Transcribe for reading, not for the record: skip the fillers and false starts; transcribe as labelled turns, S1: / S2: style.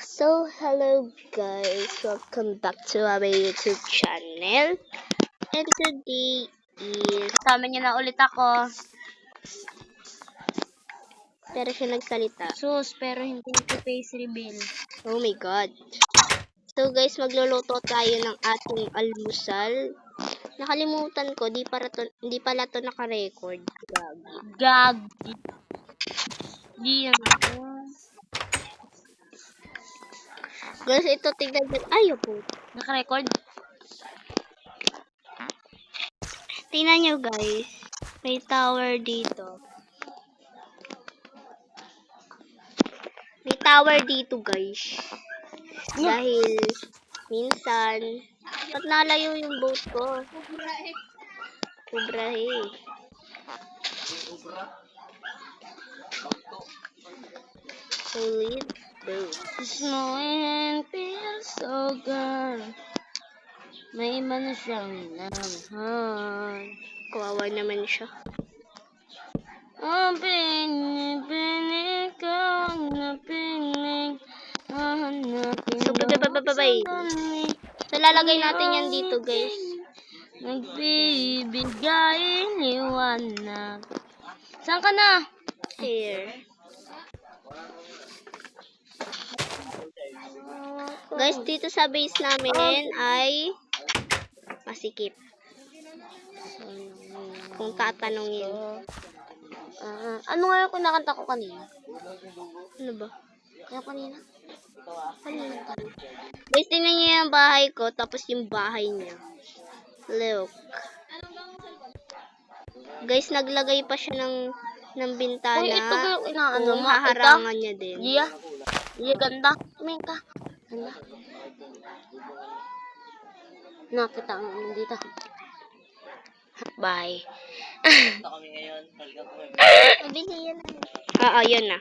S1: So, hello guys, welcome back to our YouTube channel. And today is,
S2: Kasama niyo na ulit ako.
S1: pero siya nagsalita.
S2: Sus, pero hindi ko face reveal.
S1: Oh my god. So guys, magluluto tayo ng ating almusal. Nakalimutan ko, di pala to naka-record. Gagi.
S2: Gag. Di yan ako.
S1: Guys, ito tignan nyo. Ayaw po.
S2: Naka-record?
S1: Tingnan nyo guys. May tower dito. May tower dito guys. Dahil minsan, ba't nalayo yung boat ko? Kubrahe. Solid boat.
S2: This moment feels so good. May iba na siyang namahan.
S1: Kawawa naman siya.
S2: Oh, pinig ko na pinig. Hanapin
S1: So, babay. So, lalagay natin yan dito, guys.
S2: Nagbibigay liwanag. Saan ka na?
S1: Here. Guys, dito sa base namin ay masikip. Kung tatanungin.
S2: Ano nga yung kinakanta ko kanina?
S1: Ano ba?
S2: Kaya kanina?
S1: Guys, tingnan niyo yung bahay ko, tapos yung bahay niya. Look. Guys, naglagay pa siya ng bintana.
S2: Uy, ito ba yung inaano
S1: kung
S2: mo?
S1: haharangan niya din.
S2: Iya. Iya, ganda. Tumingin ka. Ganda. Nakita ang dito.
S1: Bye.
S2: kami ngayon.
S1: Oo, yun na.